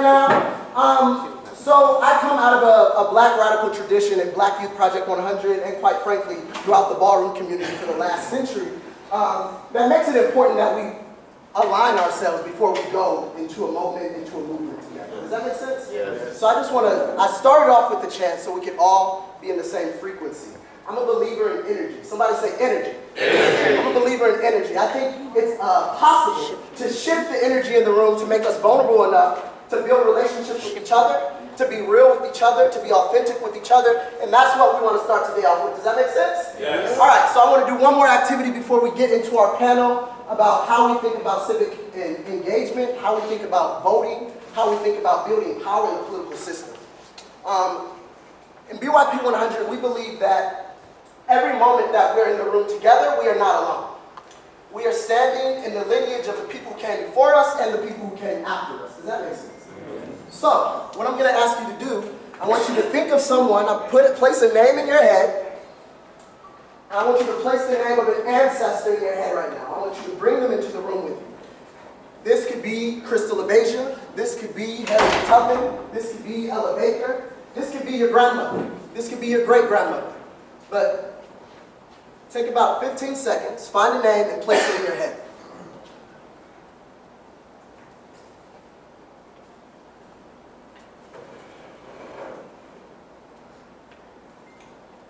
now. So I come out of a black radical tradition at Black Youth Project 100, and quite frankly, throughout the ballroom community for the last century. That makes it important that we align ourselves before we go into a moment, into a movement together. Does that make sense? Yes. So I started off with the chant so we could all be in the same frequency. I'm a believer in energy. Somebody say energy. Energy. I'm a believer in energy. I think it's possible to shift the energy in the room to make us vulnerable enough to build relationships with each other, to be real with each other, to be authentic with each other, and that's what we want to start today off with. Does that make sense? Yes. All right, so I want to do one more activity before we get into our panel about how we think about civic engagement, how we think about voting, how we think about building power in the political system. In BYP 100, we believe that every moment that we're in the room together, we are not alone. We are standing in the lineage of the people who came before us and the people who came after us. Does that make sense? So, what I'm going to ask you to do, I want you to think of someone, place a name in your head, and I want you to place the name of an ancestor in your head right now. I want you to bring them into the room with you. This could be Crystal Abasia, this could be Harriet Tubman, this could be Ella Baker, this could be your grandmother, this could be your great-grandmother. But take about 15 seconds, find a name, and place it in your head.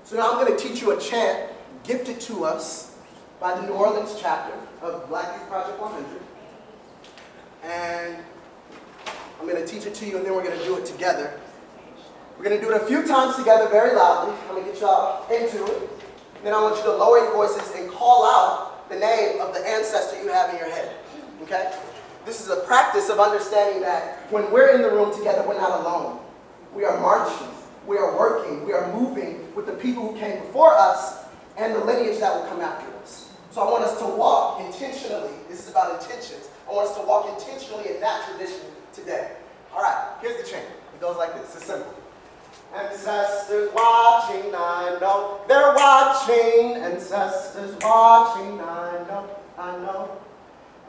So now I'm going to teach you a chant gifted to us by the New Orleans chapter of Black Youth Project 100. And I'm going to teach it to you, and then we're going to do it together. We're going to do it a few times together very loudly. I'm going to get y'all into it. Then I want you to lower your voices and call out the name of the ancestor you have in your head. Okay? This is a practice of understanding that when we're in the room together, we're not alone. We are marching. We are working, we are moving with the people who came before us and the lineage that will come after us. So I want us to walk intentionally. This is about intentions. I want us to walk intentionally in that tradition today. All right, here's the chant. It goes like this. It's simple. Ancestors watching, I know. They're watching. Ancestors watching, I know. I know.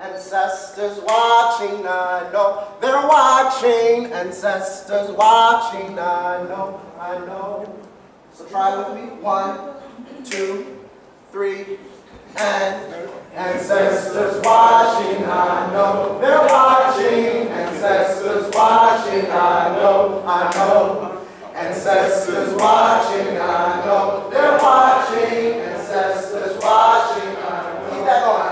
Ancestors watching, I know. They're watching. Ancestors watching, I know. I know. So try with me. 1, 2, 3, and ancestors watching, I know. They're watching. Ancestors watching, I know. I know. Ancestors watching, I know. They're watching. Ancestors watching, I know. Keep that going.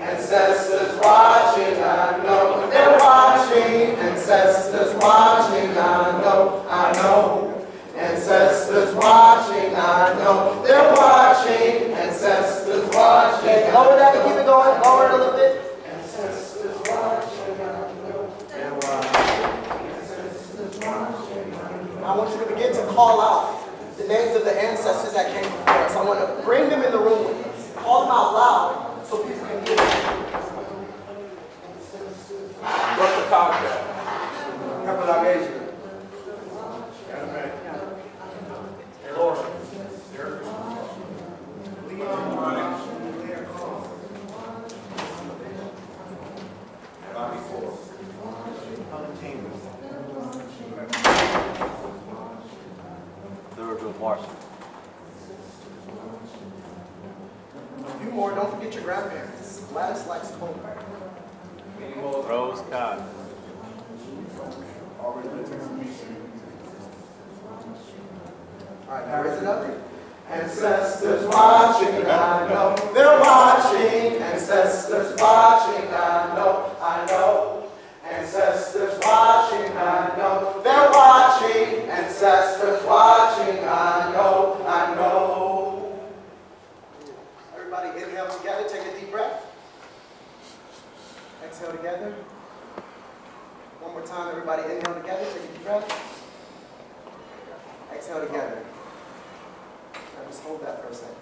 Ancestors watching, I know. They're watching. Ancestors watching, I know. I know. Ancestors watching, I know. They're watching. Ancestors watching. Lower that and keep it going. Lower it a little bit. Ancestors watching, I know. They're watching. Ancestors watching, I know. I want you to begin to call out the names of the ancestors that came before us. I want to bring them in the room with us. Call them out loud so people can hear them. Dr. Carter. Couple of Asia. Laura. Bobby Ford. Thurgood Marshall. A few more. Don't forget your grandparents. Gladys likes cold. Rose Cotton. Alright, now raise it up. Ancestors watching, I know. They're watching. Ancestors watching, I know. I know. Ancestors watching, I know. They're watching. Ancestors watching, I know. I know. Everybody inhale together. Take a deep breath. Exhale together. One more time, everybody inhale together, take a deep breath. Exhale together. Now just hold that for a second.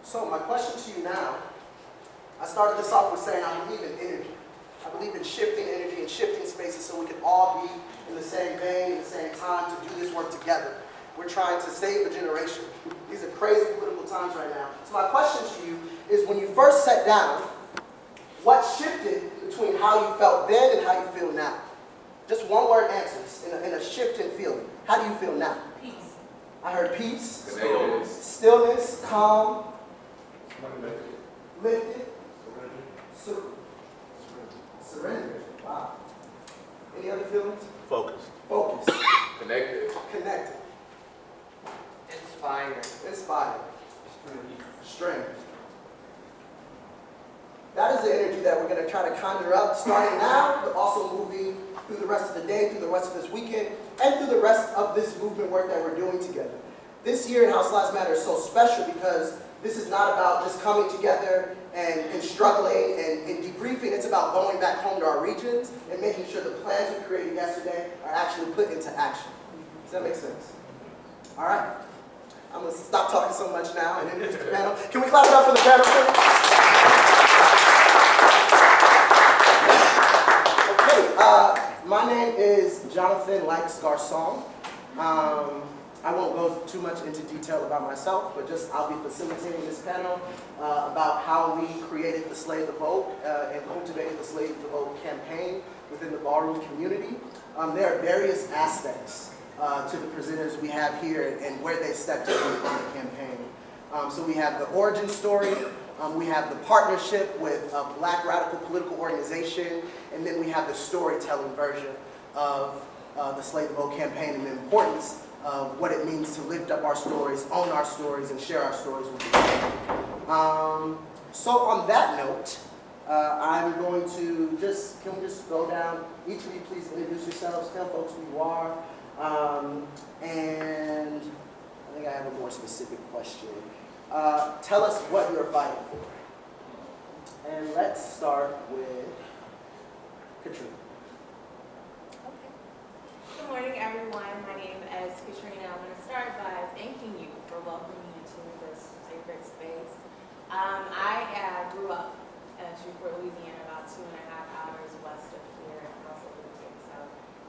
So my question to you now, I started this off with saying I believe in energy. I believe in shifting energy and shifting spaces so we can all be in the same vein, in the same time to do this work together. We're trying to save a generation. These are crazy political times right now. So my question to you is, when you first sat down, what shifted between how you felt then and how you feel now? Just one word answers in a shift in feeling. How do you feel now? Peace. I heard peace, Stillness. calm, lifted, surrender. Wow. Any other feelings? Focused. Focus, Connected. connected, Inspired. inspired, strength. That is the energy that we're going to try to conjure up starting now, but also moving through the rest of the day, through the rest of this weekend, and through the rest of this movement work that we're doing together. This year in House Lives Matter is so special because this is not about just coming together and struggling and debriefing. It's about going back home to our regions and making sure the plans we created yesterday are actually put into action. Does that make sense? All right. I'm going to stop talking so much now and introduce the panel. Can we clap it up for the panel, please? Okay, my name is Jonathan Likes Garcon. I won't go too much into detail about myself, but I'll be facilitating this panel about how we created the Slave the Vote and cultivated the Slave the Vote campaign within the Ballroom community. There are various aspects to the presenters we have here and where they stepped in on the campaign. So we have the origin story, we have the partnership with a Black radical political organization, and then we have the storytelling version of the Slave the Vote campaign and the importance of what it means to lift up our stories, own our stories, and share our stories with the world. So on that note, I'm going to can we just go down? Each of you please introduce yourselves, tell folks who you are, and I think I have a more specific question. Tell us what you're fighting for. And let's start with Katrina. Good morning, everyone. My name is Katrina. I'm going to start by thanking you for welcoming me into this sacred space. I grew up in Shreveport, Louisiana, about 2.5 hours west of here in Hous, so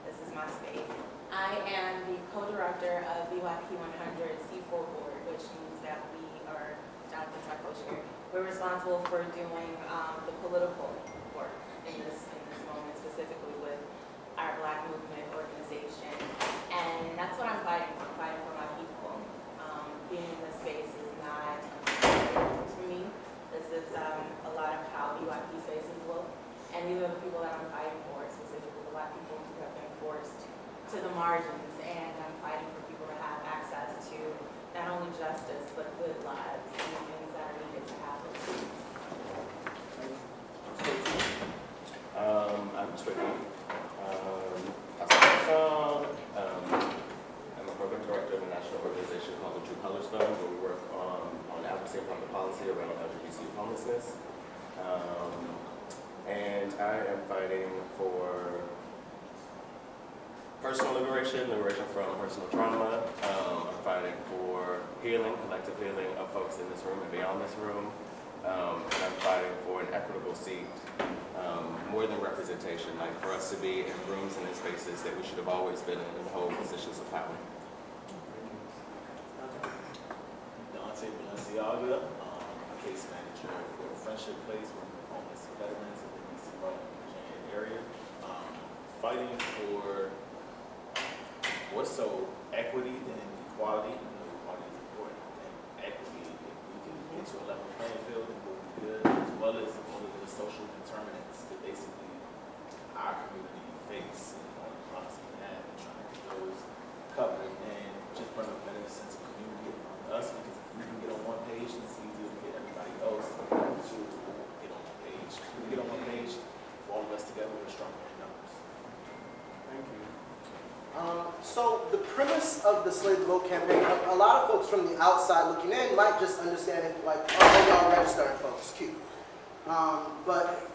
this is my space. I am the co-director of BYP 100 C4 Board, which means that we are, Jonathan's my co-chair, we're responsible for doing the political work in this moment, specifically with our Black movement organization, and that's what I'm fighting for my people. Being in this space is not to me. This is a lot of how BYP spaces look, and these are the people that I'm fighting for, specifically the Black people who have been forced to the margins, and I'm fighting for people to have access to not only justice, but good lives and the things that are needed to happen. I'm Twiggy. I'm a program director of a national organization called the True Colors Fund, where we work on advocacy and public policy around LGBT homelessness. And I am fighting for personal liberation from personal trauma. I'm fighting for healing, collective healing of folks in this room and beyond this room. And I'm fighting for an equitable seat, more than representation, like for us to be in rooms and in spaces that we should have always been in hold positions of power. Dante Balenciaga, case manager for the Friendship Place, working with homeless veterans in the DC Virginia area. Fighting for more so equity than equality. Equality is important, and equity, if we can get to a level playing field, it will be good, as well as all of the social determinants that basically our community face and all the problems we have, and trying to get those covered and just bring a better sense of community among us, because if we can get on one page, it's easier to get everybody else to get on one page. If we get on one page, all of us together, we're stronger in numbers. Thank you. So the premise of the Slave the Vote campaign, a lot of folks from the outside looking in might just understand it like, oh, y'all registering folks, cute. But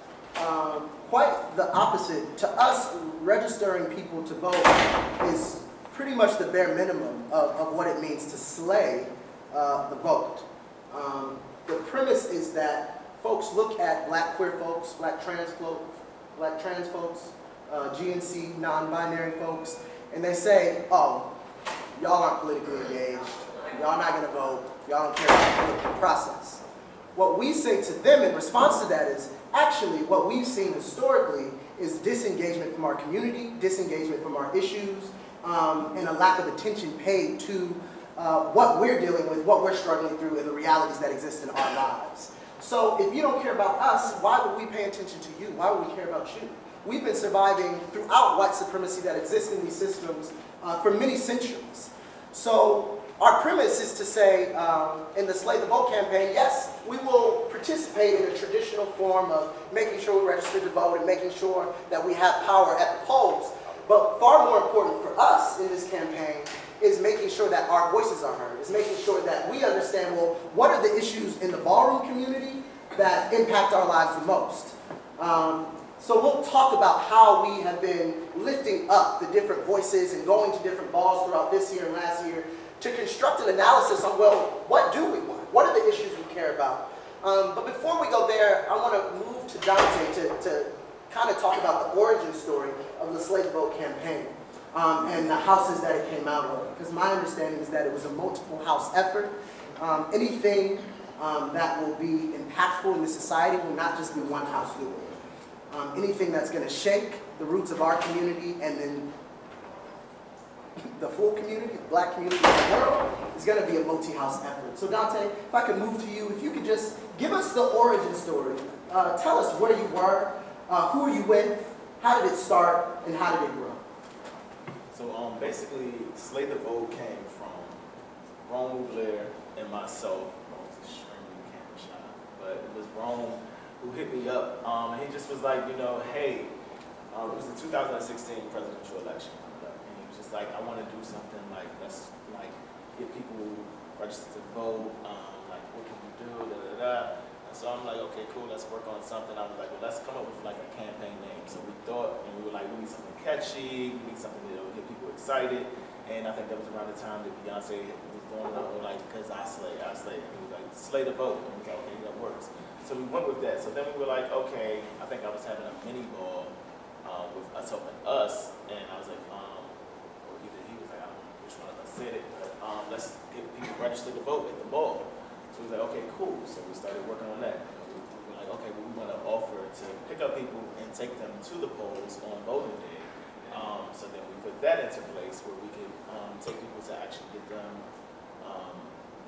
quite the opposite. To us, registering people to vote is pretty much the bare minimum of what it means to slay the vote. The premise is that folks look at Black queer folks, Black trans folks, black trans folks, GNC, non-binary folks, and they say, oh, y'all aren't politically engaged, y'all not gonna vote, y'all don't care about the political process. What we say to them in response to that is, actually, what we've seen historically is disengagement from our community, disengagement from our issues, and a lack of attention paid to what we're dealing with, what we're struggling through, and the realities that exist in our lives. So if you don't care about us, why would we pay attention to you? Why would we care about you? We've been surviving throughout white supremacy that exists in these systems for many centuries. So our premise is to say, in the Slay the Vote campaign, yes, we will participate in a traditional form of making sure we're registered to vote and making sure that we have power at the polls. But far more important for us in this campaign is making sure that our voices are heard, is making sure that we understand, well, what are the issues in the ballroom community that impact our lives the most? So we'll talk about how we have been lifting up the different voices and going to different balls throughout this year and last year to construct an analysis on, well, what do we want? What are the issues we care about? But before we go there, I want to move to Dante to kind of talk about the origin story of the Slay the Vote campaign and the houses that it came out of. Because my understanding is that it was a multiple house effort. Anything that will be impactful in the society will not just be one house doing it. Anything that's going to shake the roots of our community and then the full community, the black community of the world, is going to be a multi-house effort. So Dante, if I could move to you, if you could just give us the origin story. Tell us where you were, who are you with, how did it start, and how did it grow? So basically, Slay the Vote came from Rome Blair and myself. I was extremely camera shy, but it was Rome who hit me up, and he just was like, you know, hey, it was the 2016 presidential election, and he was just like, I want to do something like, let's like get people registered to vote, like what can we do, da da da. And so I'm like, okay, cool, let's work on something. I was like, well, let's come up with like a campaign name. So we thought, and we were like, we need something catchy, we need something that will get people excited. And I think that was around the time that Beyonce was going on, like, because I slay. And he was like, Slay the Vote. And we was like, okay, that works. So we went with that. So then we were like, okay, I think I was having a mini ball with us helping us. And I was like, or either he was like, I don't know which one of us said it, but let's get people registered to vote at the ball. So we was like, okay, cool. So we started working on that. We were like, okay, well, we want to offer to pick up people and take them to the polls on voting day. So then we put that into place where we could take people to actually get them,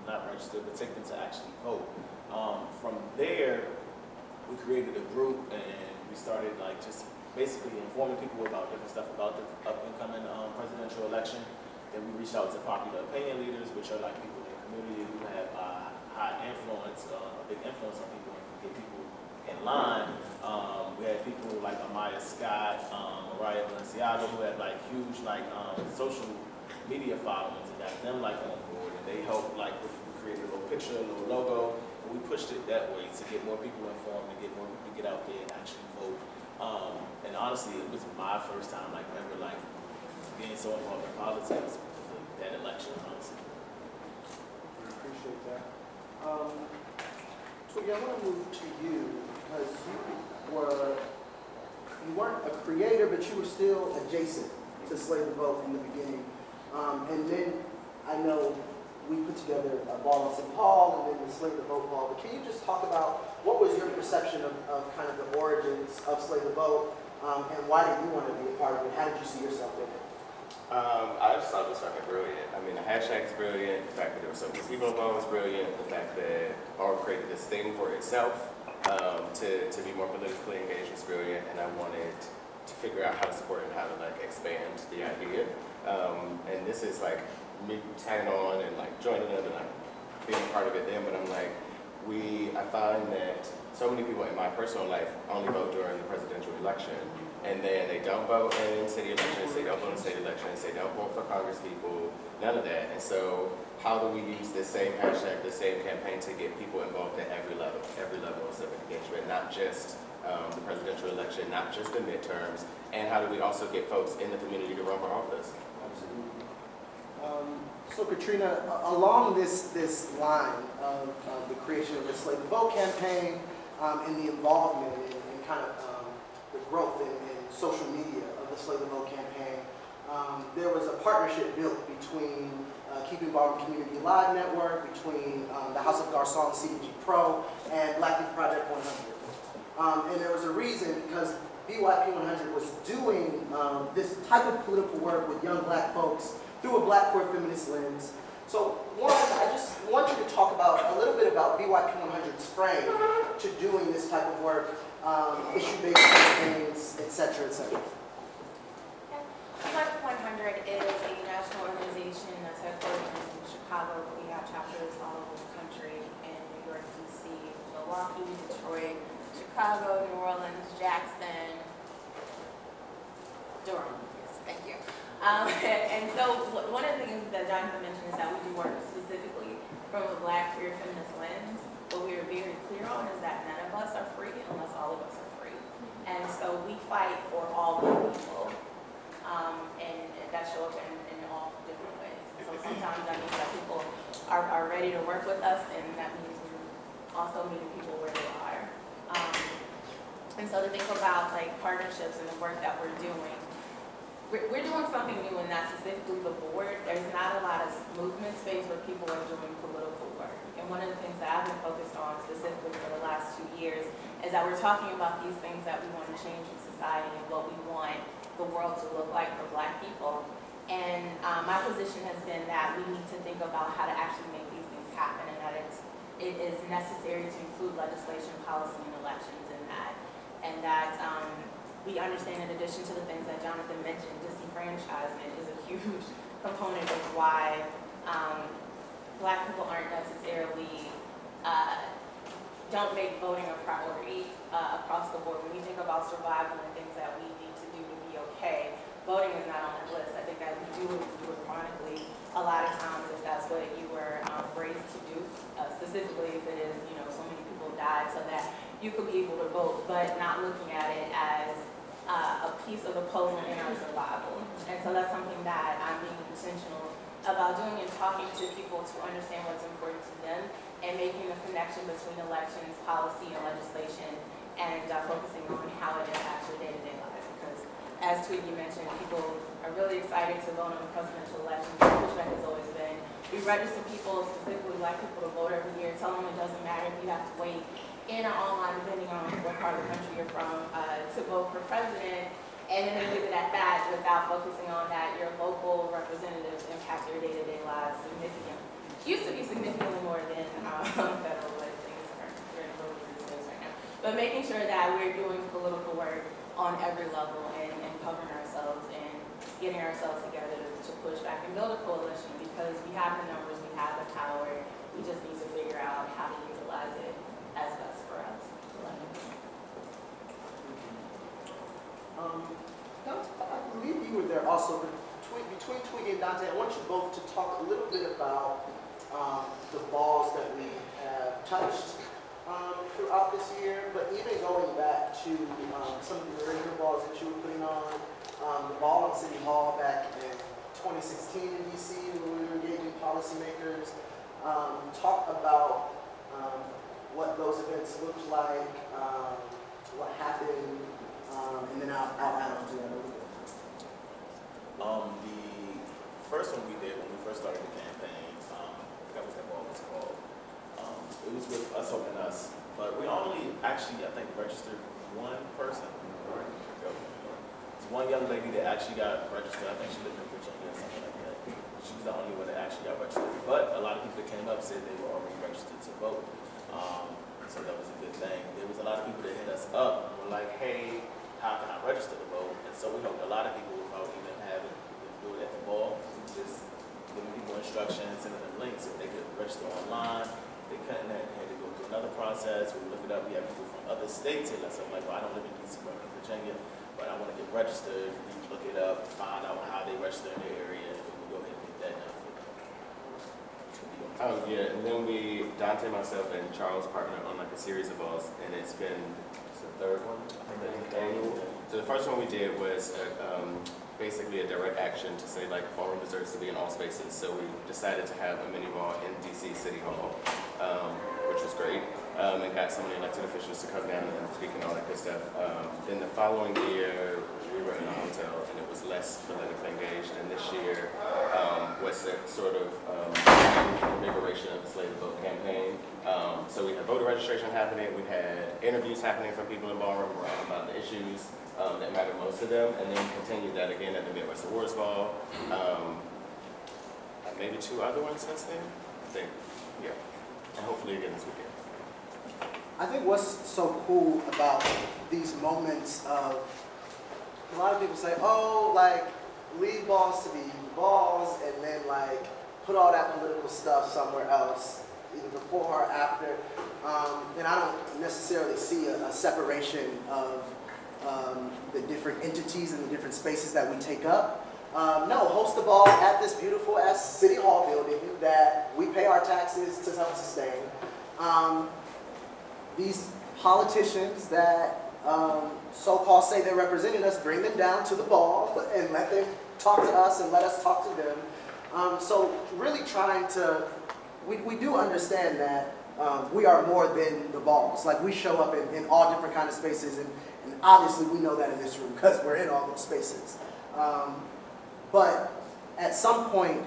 not registered, but take them to actually vote. From there, we created a group and we started like just basically informing people about different stuff about the up-and-coming presidential election. Then we reached out to popular opinion leaders, which are like people in the community who have high influence, a big influence on people and get people in line. We had people like Amaya Scott, Mariah Balenciaga, who had like huge like social media followings and got them like on board, and they helped like we created a little picture, a little logo, and we pushed it that way to get more people informed and get more people to get out there and actually vote. And honestly, it was my first time like ever like being so involved in politics because of that election, honestly. I appreciate that. So yeah, I want to move to you because you weren't a creator, but you were still adjacent to Slay the Vote in the beginning. And then I know we put together a ball in St. Paul and then the Slay the Vote ball. But can you just talk about what was your perception of kind of the origins of Slay the Vote, and why did you want to be a part of it? How did you see yourself in it? I just thought it was fucking brilliant. I mean, the hashtag is brilliant. The fact that there were so many people involved was brilliant. The fact that Ballroom created this thing for itself to be more politically engaged was brilliant. And I wanted to figure out how to support and how to like expand the idea. And this is like me tagging on and like joining them and like being part of it then. But I'm like, I find that so many people in my personal life only vote during the presidential election. And then they don't vote in city elections, they don't vote in state elections, they don't vote for Congress people, none of that. And so how do we use this same hashtag, the same campaign to get people involved at every level of civic engagement, not just the presidential election, not just the midterms, and how do we also get folks in the community to run for office? Absolutely. So Katrina, along this line of the creation of the Slay the Vote campaign and the involvement and kind of the growth in social media of the Slay the Vote campaign, there was a partnership built between Keeping Ballroom Community Live Network, between the House of Garcon CDG Pro, and Black Youth Project 100. And there was a reason, because BYP 100 was doing this type of political work with young black folks through a black queer feminist lens. So one, I just want you to talk about a little bit about BYP 100's frame to doing this type of work, issue-based campaigns, etc., etc. BYP 100 is a national organization that's headquartered in Chicago, but we have chapters all over the country in New York, DC, Milwaukee, Detroit, Chicago, New Orleans, Jackson, Durham. Yes, thank you. And so one of the things that Jonathan mentioned is that we do work specifically from a black queer feminist lens. What we are very clear on is that none of us are free unless all of us are free. And so we fight for all black people. And that shows up in all different ways. So sometimes that means that people are ready to work with us, and that means we're also meeting people where they are. And so to think about like partnerships and the work that we're doing, we're doing something new, and that's specifically the board. There's not a lot of movement space where people are doing political work. And one of the things that I've been focused on specifically for the last 2 years is that we're talking about these things that we want to change in society and what we want the world to look like for black people. And my position has been that we need to think about how to actually make these things happen, and that it is necessary to include legislation, policy, and elections in that. And that we understand, in addition to the things that Jonathan mentioned, disenfranchisement is a huge component of why black people aren't necessarily, don't make voting a priority across the board. When you think about survival and things that we need to do to be okay, voting is not on the list. I think that we do it chronically a lot of times if that's what you were raised to do, specifically if it is, you know, so many people died so that you could be able to vote, but not looking at it as a piece of the puzzle in our survival. And so that's something that I'm being intentional about doing and talking to people to understand what's important to them and making the connection between elections, policy, and legislation, and focusing on how it impacts your day-to-day lives. Because as Twiggy mentioned, people are really excited to vote on the presidential elections. The pushback has always been, we register people, specifically black people, to vote every year, tell them it doesn't matter if you have to wait in or online, depending on what part of the country you're from, to vote for president, and then they leave it at that without focusing on that your local representatives impact your day-to-day lives significantly. Used to be significantly more than federal, but things are very little these days right now. But making sure that we're doing political work on every level and covering ourselves and getting ourselves together to push back and build a coalition, because we have the numbers, we have the power, we just need to figure out how to utilize it as best for us. I believe you were there also, between Twiggy and Dante. I want you both to talk a little bit about the balls that we have touched throughout this year, but even going back to some of the earlier balls that you were putting on, the ball on City Hall back in 2016 in DC when we were engaging policymakers. Talk about what those events looked like, what happened, and then I'll add on to that a little bit. The first one we did when we first started the campaign, I forgot what that ball was called. It was with Us Open Us, but we only actually, I think, registered one person. It's one young lady that actually got registered. I think she lived in Virginia or something like that. She was the only one that actually got registered. But a lot of people that came up said they were already registered to vote. So that was a good thing. There was a lot of people that hit us up and were like, hey, how can I register to vote? And so we hope a lot of people will probably even have it do it at the ball. Just giving people instructions, sending them links if they could register online. They couldn't, they had to go through another process. We look it up. We have people from other states hitting us up like, well, I don't live in DC, but I'm in Virginia, but I want to get registered. You look it up, find out how they register in their area, and we'll go ahead and get that done for them. Oh yeah, and then Dante, myself, and Charles partnered on like a series of balls, and it's been the third one, I think, annual. So the first one we did was basically a direct action to say like ballroom deserves to be in all spaces. So we decided to have a mini mall in DC City Hall, which was great, and got some of the elected officials to come down and speak and all that good stuff. Then the following year, we were in a hotel and it was less politically engaged, and this year was a sort of invigoration of the Slay the Vote campaign. So we had voter registration happening, we had interviews happening from people in Ballroom about the issues that matter most to them, and then we continued that again at the Midwest Awards Ball. And maybe 2 other ones since then, I think, yeah. And hopefully again this weekend. I think what's so cool about these moments of, a lot of people say, oh, like, leave balls to be balls, and then like, put all that political stuff somewhere else, either before or after. And I don't necessarily see a separation of the different entities and the different spaces that we take up. No, host the ball at this beautiful ass City Hall building that we pay our taxes to help sustain. These politicians that so-called say they're representing us, bring them down to the ball and let them talk to us and let us talk to them. So really trying to, we do understand that we are more than the balls. Like we show up in all different kind of spaces, and obviously we know that in this room because we're in all those spaces. But at some point,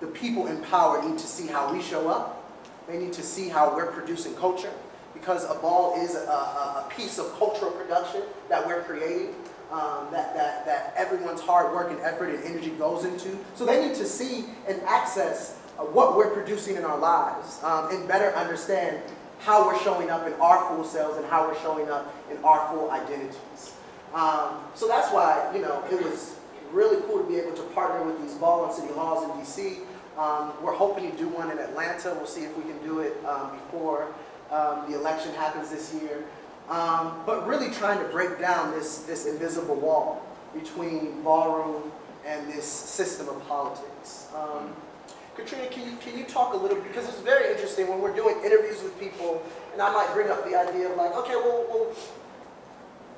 the people in power need to see how we show up. They need to see how we're producing culture, because a ball is a piece of cultural production that we're creating, that everyone's hard work and effort and energy goes into. So they need to see and access what we're producing in our lives, and better understand how we're showing up in our full selves and how we're showing up in our full identities. So that's why, you know, it was really cool to be able to partner with these ball and city halls in DC. We're hoping to do one in Atlanta. We'll see if we can do it before the election happens this year. But really trying to break down this invisible wall between ballroom and this system of politics. Katrina, can you talk a little, because it's very interesting when we're doing interviews with people, and I might bring up the idea of like, okay, well,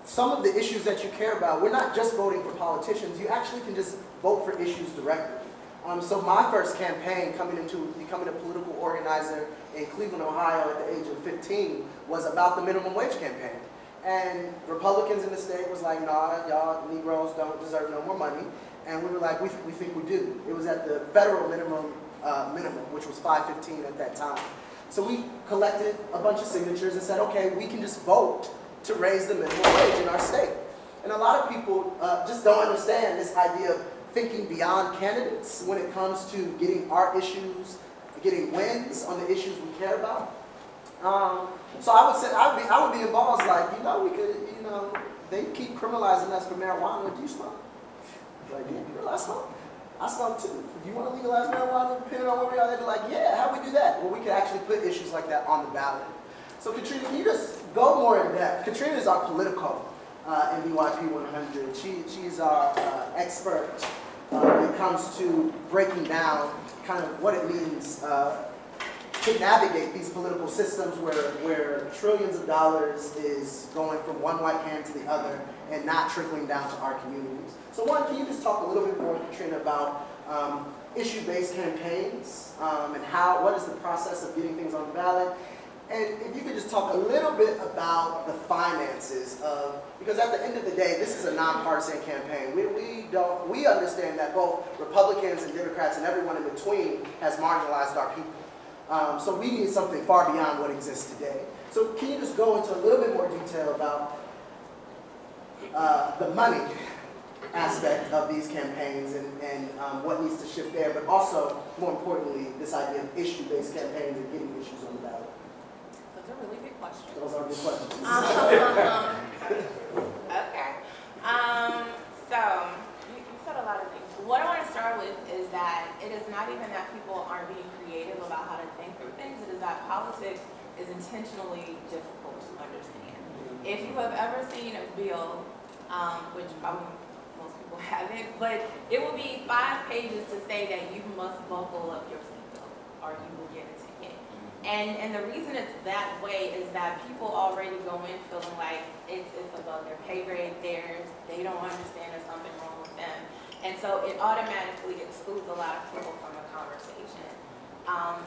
some of the issues that you care about, we're not just voting for politicians, you actually can just vote for issues directly. So my first campaign coming into becoming a political organizer in Cleveland, Ohio at the age of 15 was about the minimum wage campaign. And Republicans in the state was like, nah, y'all Negroes don't deserve no more money. And we were like, we think we do. It was at the federal minimum, which was $5.15 at that time. So we collected a bunch of signatures and said, okay, we can just vote to raise the minimum wage in our state. And a lot of people just don't understand this idea of thinking beyond candidates when it comes to getting our issues, getting wins on the issues we care about. So I would say, I would be involved like, you know, we could, you know, they keep criminalizing us for marijuana. Do you smoke? Like, do you realize I smoke? I smoke too. Do you want to legalize marijuana depending on where we are? They'd be like, yeah, how do we do that? Well, we could actually put issues like that on the ballot. So Katrina, can you just go more in depth? Katrina is our political in BYP 100. She's our expert when it comes to breaking down kind of what it means to navigate these political systems where trillions of dollars is going from one white hand to the other and not trickling down to our communities. So one, can you just talk a little bit more, Katrina, about issue-based campaigns and what is the process of getting things on the ballot? And if you could just talk a little bit about the finances of, because at the end of the day, this is a nonpartisan campaign. We understand that both Republicans and Democrats and everyone in between has marginalized our people. So we need something far beyond what exists today. So can you just go into a little bit more detail about the money aspect of these campaigns and what needs to shift there, but also, more importantly, this idea of issue-based campaigns and getting issues on the ballot? Those are really big questions. Those are good questions. Okay. So, you said a lot of things. What I want to start with is that it is not even that people aren't being creative about how to think through things. It is that politics is intentionally difficult to understand. If you have ever seen a bill, which probably most people haven't, but it will be 5 pages to say that you must buckle up your seatbelt or you will get a ticket. And the reason it's that way is that people already go in feeling like it's above their pay grade, they don't understand there's something wrong with them. And so it automatically excludes a lot of people from a conversation.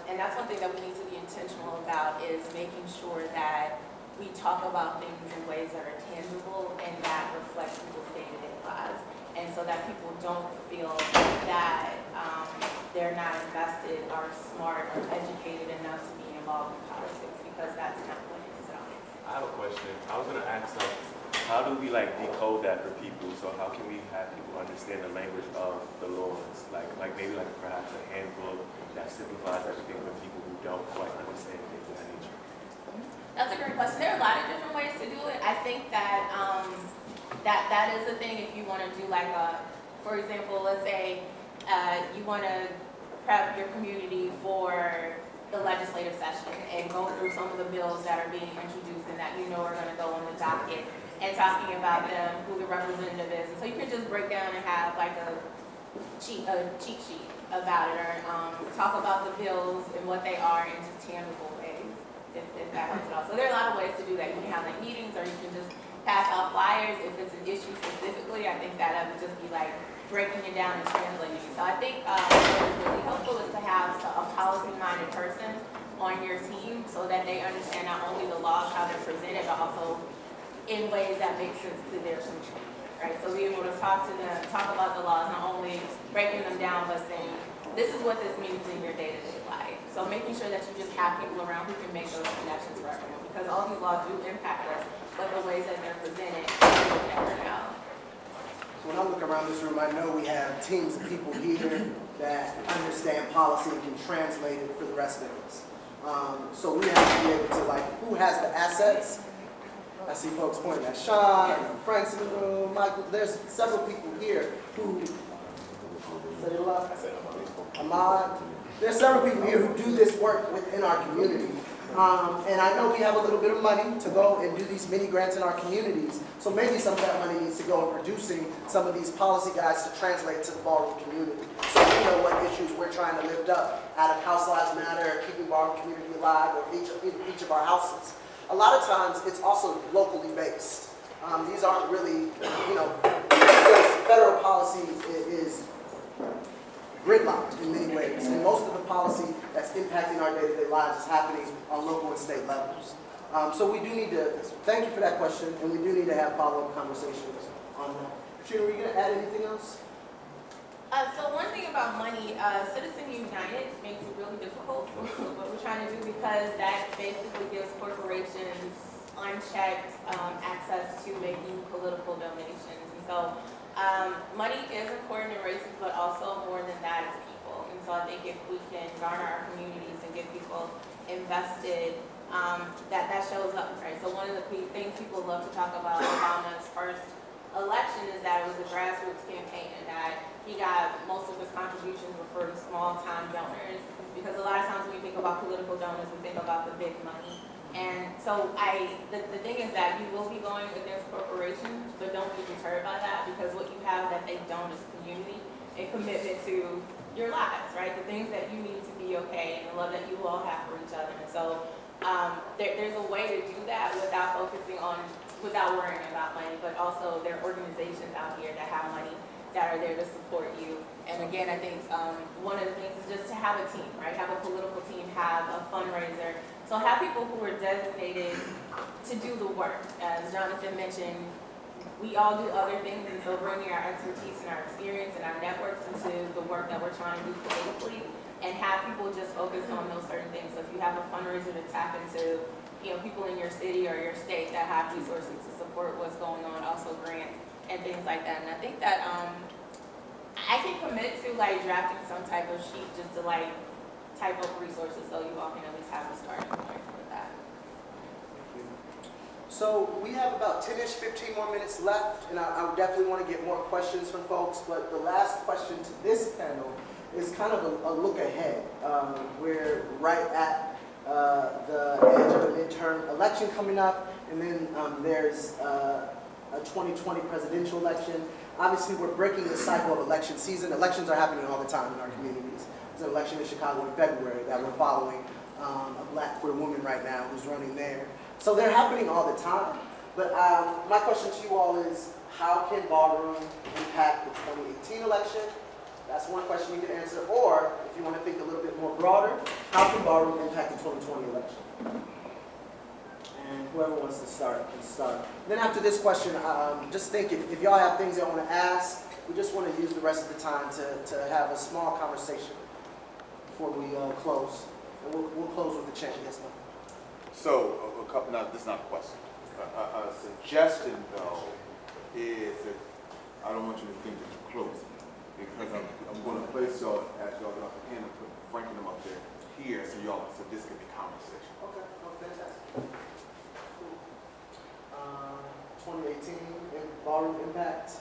And that's one thing that we need to be intentional about, is making sure that we talk about things in ways that are tangible and that reflect people's day-to-day lives. And so that people don't feel that they're not invested or smart or educated enough to be involved in politics, because that's not what it is at all. I have a question. I was going to ask how do we like decode that for people? So how can we have people understand the language of the laws? Like maybe like perhaps a handbook that simplifies everything for people who don't quite understand things of that nature? That's a great question. There are a lot of different ways to do it. I think that that is the thing. If you want to do like for example, let's say you want to prep your community for the legislative session and go through some of the bills that are being introduced and that you know are going to go on the docket, and talking about them, who the representative is. And so you can just break down and have like a cheat sheet about it, or talk about the bills and what they are in just tangible ways, if that helps at all. So there are a lot of ways to do that. You can have like meetings, or you can just pass out flyers if it's an issue specifically. I think that would just be like breaking it down and translating it. So I think what is really helpful is to have a policy-minded person on your team, so that they understand not only the laws, how they're presented, but also in ways that make sense to their community, right? So being able to talk to them, talk about the laws, not only breaking them down, but saying, this is what this means in your day-to-day life. So making sure that you just have people around who can make those connections for everyone, because all these laws do impact us, but the ways that they're presented, we never know. So when I look around this room, I know we have teams of people here that understand policy and can translate it for the rest of us. So we have to be able to, like, who has the assets? I see folks pointing at Sean, Frank's in the room, Michael. There's several people here who, Ahmad. There's several people here who do this work within our community. And I know we have a little bit of money to go and do these mini grants in our communities. So maybe some of that money needs to go in producing some of these policy guides to translate to the Ballroom community. So we know what issues we're trying to lift up out of House Lives Matter, keeping Ballroom community alive, or each of our houses. A lot of times it's also locally based. These aren't really, federal policy is gridlocked in many ways, and most of the policy that's impacting our day-to-day lives is happening on local and state levels. So we do need to, thank you for that question, and we do need to have follow-up conversations on that. Katrina, were you going to add anything else? So one thing about money, Citizen United makes it really difficult for what we're trying to do, because that basically gives corporations unchecked access to making political donations. And so money is important in races, but also more than that is people. And so I think if we can garner our communities and get people invested, that shows up, right? So one of the things people love to talk about Obama's first election is that it was a grassroots campaign, and that he got most of his contributions were from small-time donors, because a lot of times when we think about political donors, we think about the big money. And so the thing is that you will be going against corporations, but don't be deterred by that, because what you have that they don't is community and commitment to your lives, right? The things that you need to be okay, and the love that you all have for each other. And so there's a way to do that without without worrying about money, but also there are organizations out here that have money that are there to support you. And again, I think one of the things is just to have a team, right? Have a political team, have a fundraiser. So have people who are designated to do the work. As Jonathan mentioned, we all do other things, and so bringing our expertise and our experience and our networks into the work that we're trying to do politically, and have people just focus on those certain things. So if you have a fundraiser to tap into, people in your city or your state that have resources to support what's going on, also grants and things like that. And I think that I can commit to like drafting some type of sheet just to like type up resources, so you all can at least have a starting point with that. So we have about 10-ish, 15 more minutes left, and I definitely want to get more questions from folks, but the last question to this panel is kind of a look ahead. We're right at the edge of a midterm election coming up, and then there's a 2020 presidential election. Obviously, we're breaking the cycle of election season. Elections are happening all the time in our communities. There's an election in Chicago in February that we're following a black queer woman right now who's running there. So they're happening all the time. But my question to you all is, how can Ballroom impact the 2018 election? That's one question you can answer. Or, if you want to think a little bit more broader, how can Ballroom impact the 2020 election? And whoever wants to start, can start. Then after this question, just think if y'all have things y'all want to ask, we just want to use the rest of the time to have a small conversation before we close. And we'll close with the chant. Yes, ma'am. So, a couple, now this is not a question. A suggestion, though, is that I don't want you to think that you're close, because I'm going to place y'all, as y'all get off the hand, and put Frank and them up there here, so this can be conversation. Okay, oh, fantastic. Cool. 2018 Ballroom impact,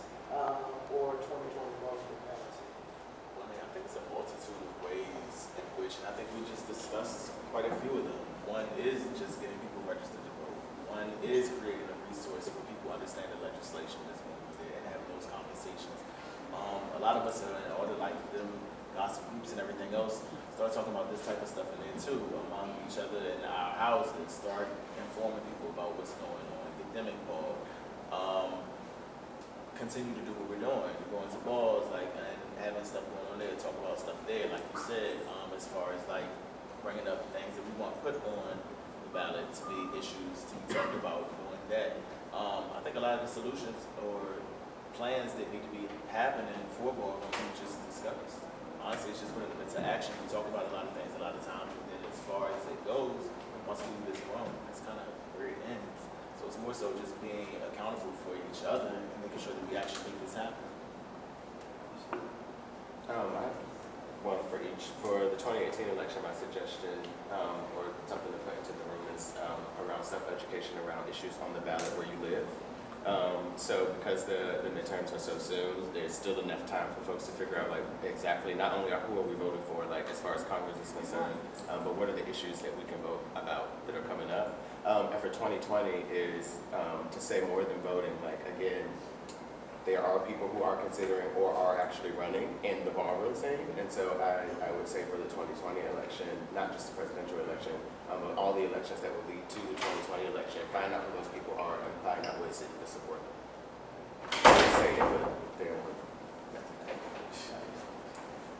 or 2020 Ballroom impact? Well, I mean, I think it's a multitude of ways in which, and I think we just discussed quite a few of them. One is just getting people registered to vote. One is creating a resource where people understand the legislation that's going to be there and having those conversations. A lot of us are in order, like them gossip groups and everything else, start talking about this type of stuff in there too, among each other in our houses, start informing people about what's going on, get them involved. Continue to do what we're doing, going to balls, like, and having stuff going on there, talk about stuff there, like you said, as far as like bringing up things that we want put on the ballot to be issues to be talked about, doing that. I think a lot of the solutions or plans that need to be happening for Ballroom we just discussed. Honestly, it's just putting them into action. We talk about a lot of things a lot of times, but then as far as it goes, once we leave this room, that's kind of where it ends. So it's more so just being accountable for each other and making sure that we actually make this happen. For the 2018 election, my suggestion, or something to put into the room is around self-education around issues on the ballot where you live. So because the midterms are so soon, there's still enough time for folks to figure out like exactly not only who are we voting for, like as far as Congress is concerned, but what are the issues that we can vote about that are coming up. And for 2020 is to say more than voting, like again, there are people who are considering or are actually running in the ballroom scene. And so I would say for the 2020 election, not just the presidential election, but all the elections that will lead to the 2020 election, find out who those people are and find out ways to support them. Say it, but they're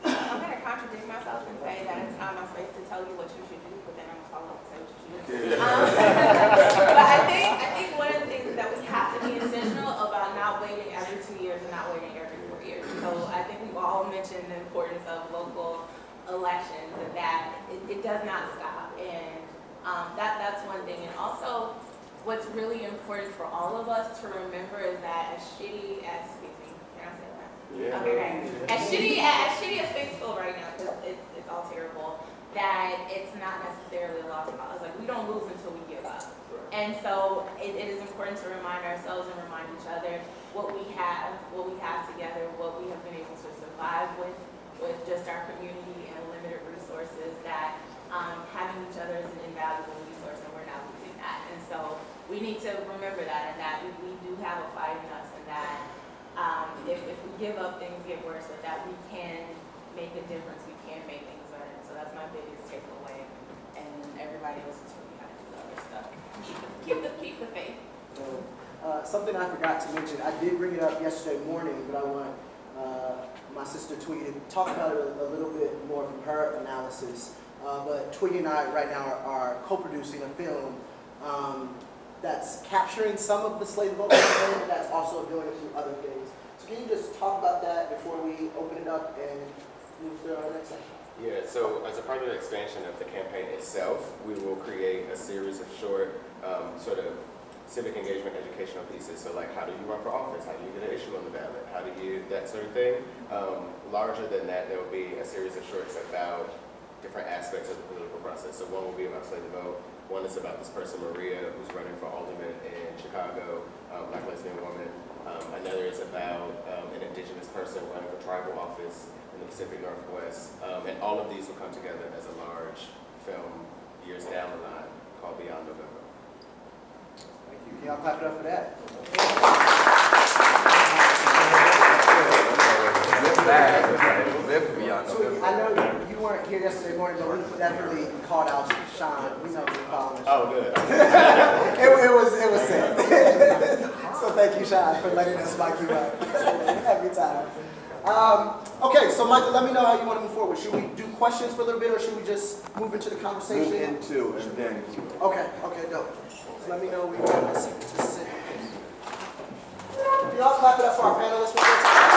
I'm going to contradict myself and say that it's not my space to tell you what you should do, but then I'm going to follow up and say what you should do. But I think one of the things is that we have to be intentional about not waiting every 2 years and not waiting every 4 years. So I think we've all mentioned the importance of local elections and that it does not stop. And that's one thing. And also, what's really important for all of us to remember is that as shitty as, excuse me, can I say that? Yeah. Okay, right. As shitty as things feel right now, because it's all terrible, that it's not necessarily a loss of cause. Like, we don't lose until we give up. And so it is important to remind ourselves and remind each other what we have together, what we have been able to survive with just our community and limited resources, that having each other is an invaluable resource and we're not losing that. And so we need to remember that, and that we do have a fight in us, and that if we give up, things get worse, but that we can make a difference, we can make things better. And so that's my biggest takeaway, and everybody else is really how to do the other stuff. Keep the faith. Something I forgot to mention, I did bring it up yesterday morning, but I want, my sister Tweety to talk about it a little bit more from her analysis. But Tweety and I right now are co-producing a film that's capturing some of the slave vote campaign, but that's also doing a few other things. So can you just talk about that before we open it up and move to our next section? Yeah, so as a part of the expansion of the campaign itself, we will create a series of short sort of civic engagement educational pieces. So like, how do you run for office? How do you get an issue on the ballot? How do you, that sort of thing. Larger than that, there will be a series of shorts about different aspects of the political process. So one will be about slave the vote. One is about this person, Maria, who's running for alderman in Chicago, black lesbian woman. Another is about an indigenous person running for tribal office in the Pacific Northwest. And all of these will come together as a large film years down the line called Beyond November. Thank you. Y'all clap it up for that. So I know you weren't here yesterday morning, but we definitely called out Sean. We know you're following. Oh, good. it was sad. So thank you, Sean, for letting us mic you up every time. Okay, so Michael, let me know how you want to move forward. Should we do questions for a little bit, or should we just move into the conversation? Move into and then. Okay, dope. So let me know where you want us to sit. Can y'all clap it up for our panelists one more time?